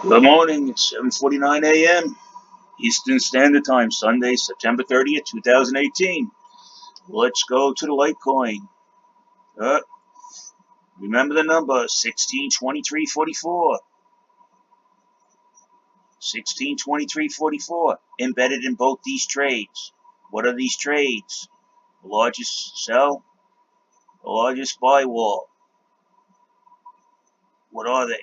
Good morning. It's 7:49 a.m. Eastern Standard Time, Sunday, September 30th, 2018. Let's go to the Litecoin. Uh, Remember the number 162344. 162344. Embedded in both these trades. What are these trades? The largest sell, the largest buy wall. What are they?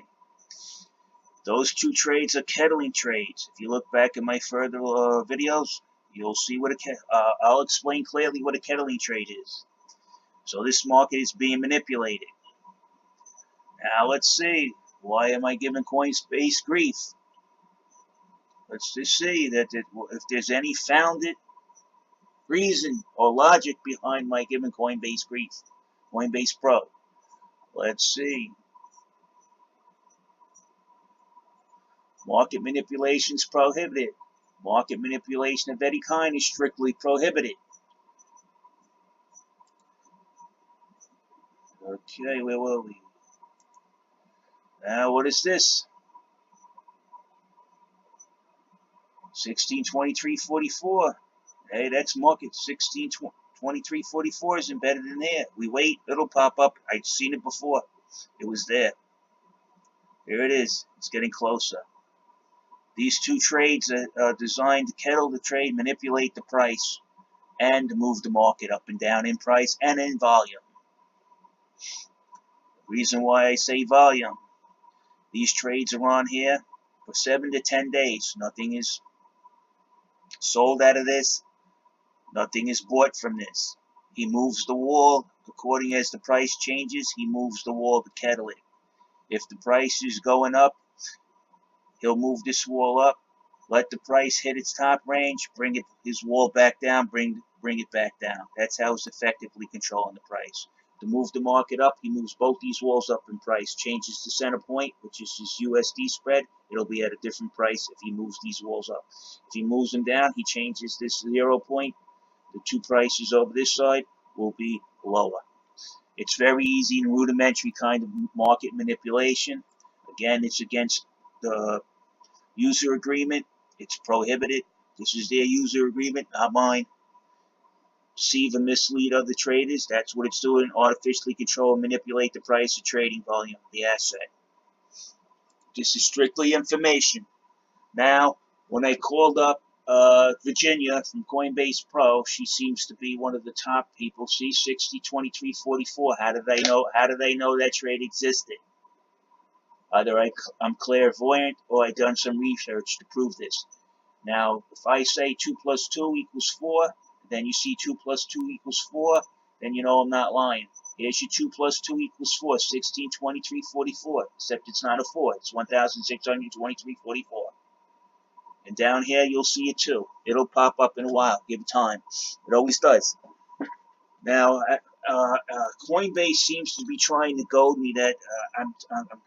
Those two trades are kettling trades. If you look back at my further videos, you'll see what I'll explain clearly what a kettling trade is. So this market is being manipulated. Now let's see. Why am I giving Coinbase grief? Let's just see that if there's any founded reason or logic behind my giving Coinbase grief. Coinbase Pro. Let's see. Market manipulation is prohibited. Market manipulation of any kind is strictly prohibited. Okay, where were we? Now, what is this? 1623.44. Hey, that's market. 1623.44 is embedded in there. We wait, it'll pop up. I've seen it before. It was there. Here it is. It's getting closer. These two trades are designed to kettle the trade, manipulate the price, and move the market up and down in price and in volume. Reason why I say volume. These trades are on here for 7 to 10 days. Nothing is sold out of this. Nothing is bought from this. He moves the wall according as the price changes. He moves the wall to kettle it. If the price is going up, he'll move this wall up, let the price hit its top range, bring his wall back down, bring it back down. That's how he's effectively controlling the price. To move the market up, he moves both these walls up in price, changes the center point, which is his USD spread. It'll be at a different price if he moves these walls up. If he moves them down, he changes this 0 point. The two prices over this side will be lower. It's very easy and rudimentary kind of market manipulation. Again, it's against the user agreement. It's prohibited. This is their user agreement, not mine. Deceive and mislead other traders. That's what it's doing. Artificially control and manipulate the price of trading volume of the asset. This is strictly information. Now, when I called up Virginia from Coinbase Pro, she seems to be one of the top people. See, 602344. How do they know? How do they know that trade existed? Either I'm clairvoyant or I've done some research to prove this. Now, if I say 2 plus 2 equals 4, then you see 2 plus 2 equals 4, then you know I'm not lying. Here's your 2 plus 2 equals 4, 1623.44. Except it's not a 4, it's 1623.44. And down here you'll see it too. It'll pop up in a while. Give it time. It always does. Now, Coinbase seems to be trying to goad me that I'm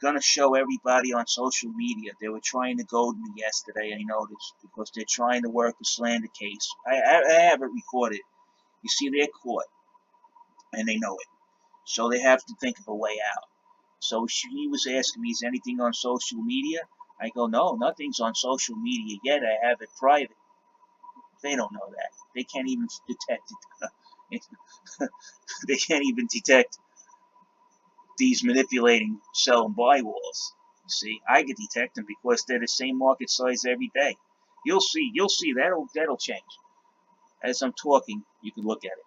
going to show everybody on social media. They were trying to goad me yesterday, I noticed, because they're trying to work a slander case. I have it recorded. You see, they're caught, and they know it. So they have to think of a way out. So she was asking me, is anything on social media? I go, no, nothing's on social media yet. I have it private. They don't know that. They can't even detect it. They can't even detect these manipulating sell and buy walls. See, I can detect them because they're the same market size every day. You'll see that'll change. As I'm talking, you can look at it.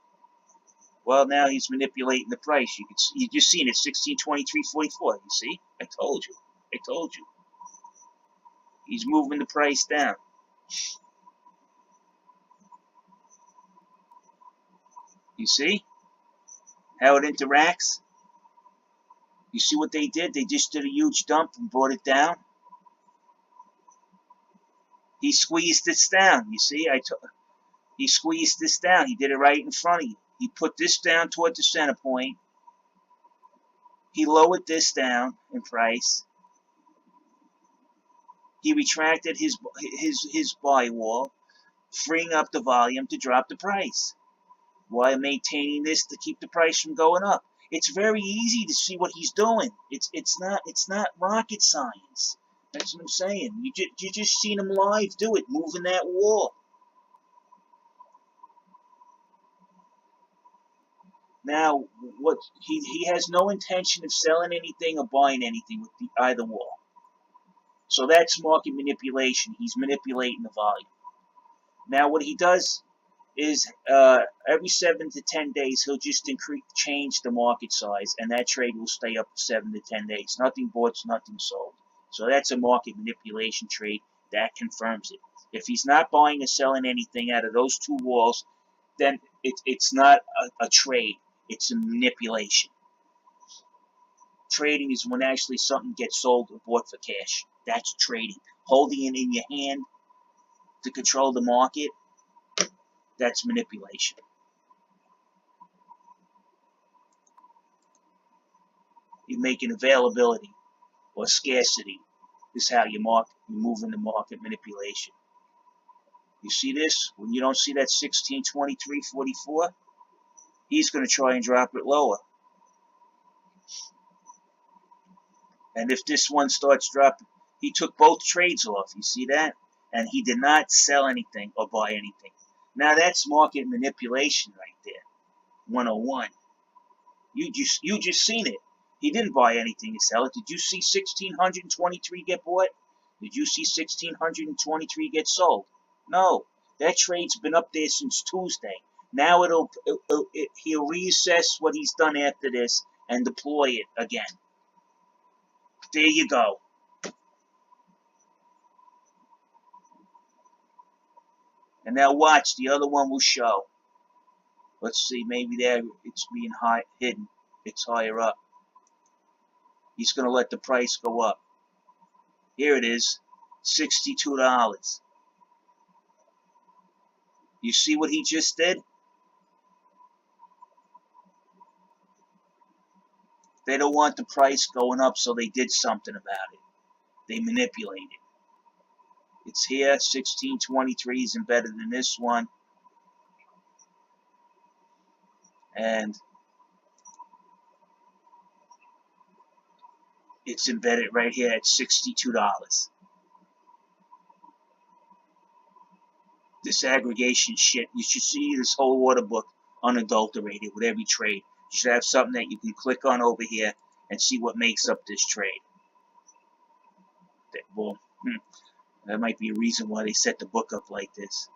Well, now he's manipulating the price. You just seen it, 1623.44. You see, I told you. He's moving the price down. You see how it interacts? You see what they did? They just did a huge dump and brought it down. He squeezed this down. You see, he squeezed this down. He did it right in front of you. He put this down toward the center point. He lowered this down in price. He retracted his buy wall, freeing up the volume to drop the price, while maintaining this to keep the price from going up. It's very easy to see what he's doing. It's not rocket science. That's what I'm saying. You just seen him live do it, moving that wall. Now, what he has no intention of selling anything or buying anything with either wall. So that's market manipulation. He's manipulating the volume. Now, what he does is every 7 to 10 days he'll just change the market size, and that trade will stay up 7 to 10 days. Nothing bought, nothing sold. So that's a market manipulation trade. That confirms it. If he's not buying or selling anything out of those two walls, then it's not a trade. It's a manipulation. Trading is when actually something gets sold or bought for cash. That's trading. Holding it in your hand to control the market, that's manipulation. You're making availability or scarcity. This is how you move in the market manipulation. You see this? When you don't see that 1623.44, he's going to try and drop it lower. And if this one starts dropping, he took both trades off. You see that? And he did not sell anything or buy anything. Now that's market manipulation right there. 101. You just seen it. He didn't buy anything to sell it. Did you see 1623 get bought? Did you see 1623 get sold? No. That trade's been up there since Tuesday. Now he'll reassess what he's done after this and deploy it again. There you go. And now watch, the other one will show. Let's see, maybe there it's being hidden. It's higher up. He's going to let the price go up. Here it is, $62. You see what he just did? They don't want the price going up, so they did something about it. They manipulated. It's here, 1623 is embedded in this one. And it's embedded right here at $62. This aggregation shit, you should see this whole order book unadulterated with every trade. You should have something that you can click on over here and see what makes up this trade. Well, that might be a reason why they set the book up like this.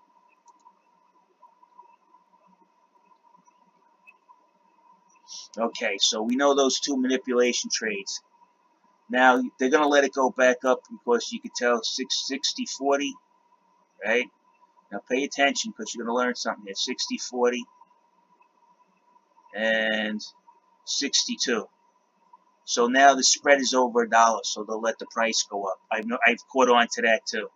Okay, so we know those two manipulation trades. Now, they're going to let it go back up because you could tell 60-40, right? Now, pay attention because you're going to learn something here. 60-40 and 62. So now the spread is over $1, so they'll let the price go up. I've caught on to that too.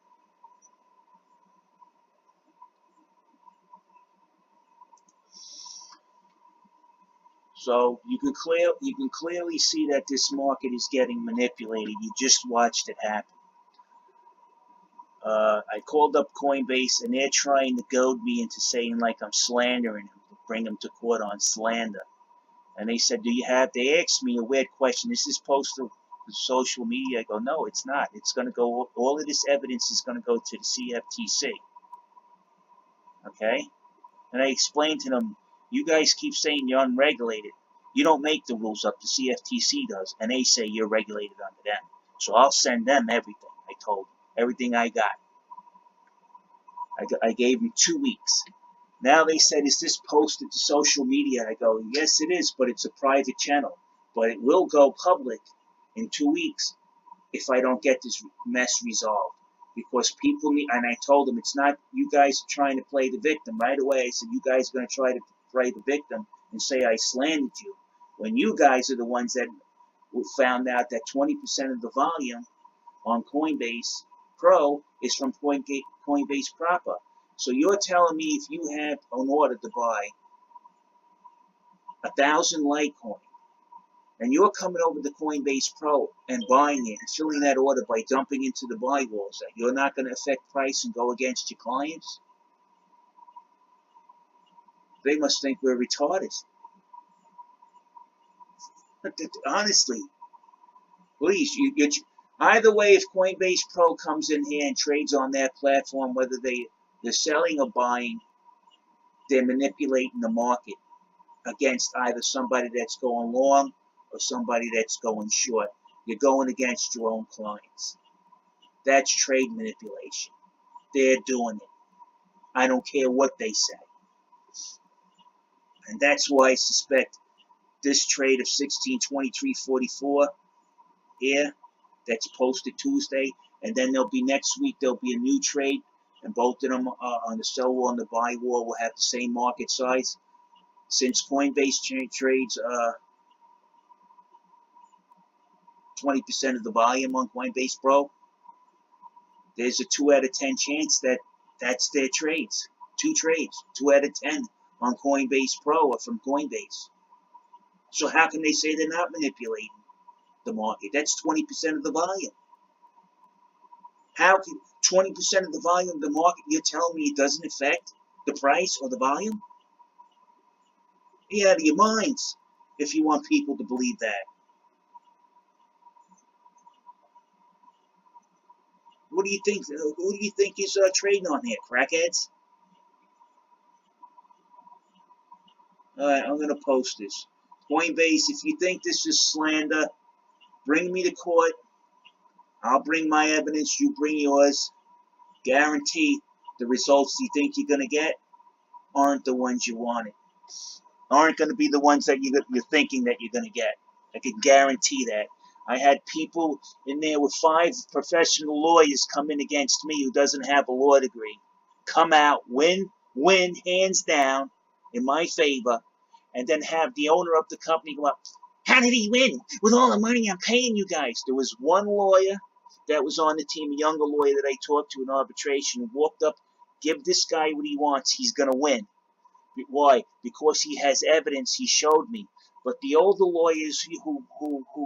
So you can clearly see that this market is getting manipulated. You just watched it happen. I called up Coinbase, and they're trying to goad me into saying like I'm slandering him, to bring him to court on slander. And they said, they asked me a weird question. Is this posted to social media? I go, no, it's not. It's going to go, all of this evidence is going to go to the CFTC. Okay? And I explained to them, you guys keep saying you're unregulated. You don't make the rules up, the CFTC does. And they say you're regulated under them. So I'll send them everything, I told them. Everything I got. I gave them 2 weeks. Now they said, is this posted to social media? I go, yes, it is, but it's a private channel. But it will go public in 2 weeks if I don't get this mess resolved. Because people need, and I told them, it's not you guys trying to play the victim. Right away, I said, you guys are going to try to play the victim and say I slandered you. When you guys are the ones that found out that 20% of the volume on Coinbase Pro is from Coinbase proper. So you're telling me if you have an order to buy 1,000 Litecoin, and you're coming over to Coinbase Pro and buying it and filling that order by dumping into the buy walls, that you're not going to affect price and go against your clients? They must think we're retarded. Honestly, please, Either way, if Coinbase Pro comes in here and trades on their platform, whether they're selling or buying, they're manipulating the market against either somebody that's going long or somebody that's going short. You're going against your own clients. That's trade manipulation. They're doing it. I don't care what they say. And that's why I suspect this trade of 1623.44 here that's posted Tuesday, and then there'll be next week there'll be a new trade, and both of them on the sell wall and the buy wall will have the same market size. Since Coinbase trades 20% of the volume on Coinbase Pro, there's a 2 out of 10 chance that that's their trades. 2 trades, 2 out of 10 on Coinbase Pro or from Coinbase. So how can they say they're not manipulating the market? That's 20% of the volume. How can 20% of the volume of the market, you're telling me it doesn't affect the price or the volume? You're out of your minds if you want people to believe that. What do you think? Who do you think is trading on here? Crackheads? Alright, I'm going to post this. Coinbase, if you think this is slander, bring me to court. I'll bring my evidence. You bring yours. Guarantee the results you think you're going to get aren't the ones you wanted. Aren't going to be the ones that you're thinking that you're going to get. I can guarantee that. I had people in there with 5 professional lawyers come in against me who doesn't have a law degree. Come out, win, hands down, in my favor, and then have the owner of the company go up, how did he win? With all the money I'm paying you guys. There was one lawyer that was on the team, a younger lawyer that I talked to in arbitration, who walked up, give this guy what he wants, he's going to win. Why? Because he has evidence he showed me. But the older lawyers who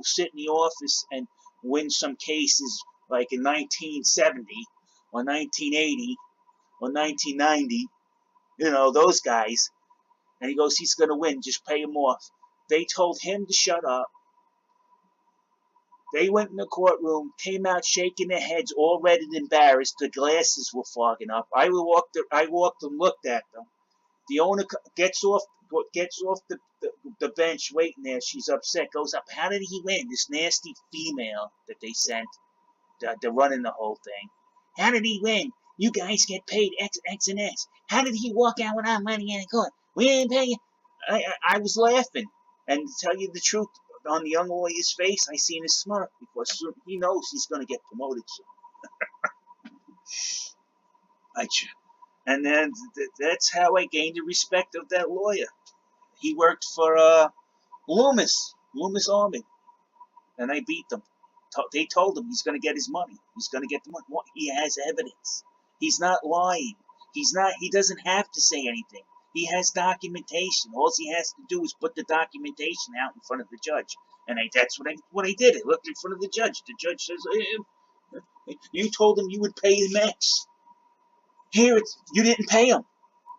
sit in the office and win some cases like in 1970 or 1980 or 1990, those guys, and he goes, he's going to win, just pay him off. They told him to shut up. They went in the courtroom, came out shaking their heads, all red and embarrassed. The glasses were fogging up. I walked and looked at them. The owner gets off the bench waiting there. She's upset. Goes up. How did he win? This nasty female that they sent. They're running the whole thing. How did he win? You guys get paid X, and X. How did he walk out without money in court? We didn't pay you. I was laughing. And to tell you the truth, on the young lawyer's face, I seen a smirk because he knows he's going to get promoted soon. And then that's how I gained the respect of that lawyer. He worked for Loomis Army, and I beat them. They told him he's going to get his money. He's going to get the money. He has evidence. He's not lying. He doesn't have to say anything. He has documentation. All he has to do is put the documentation out in front of the judge. And that's what I did. I looked in front of the judge. The judge says, you told him you would pay him X. Here, you didn't pay him.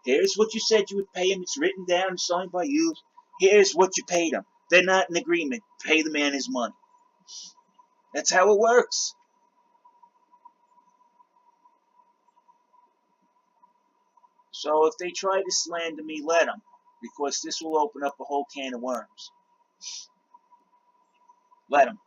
Here's what you said you would pay him. It's written down and signed by you. Here's what you paid him. They're not in agreement. Pay the man his money. That's how it works. So if they try to slander me, let them. Because this will open up a whole can of worms. Let them.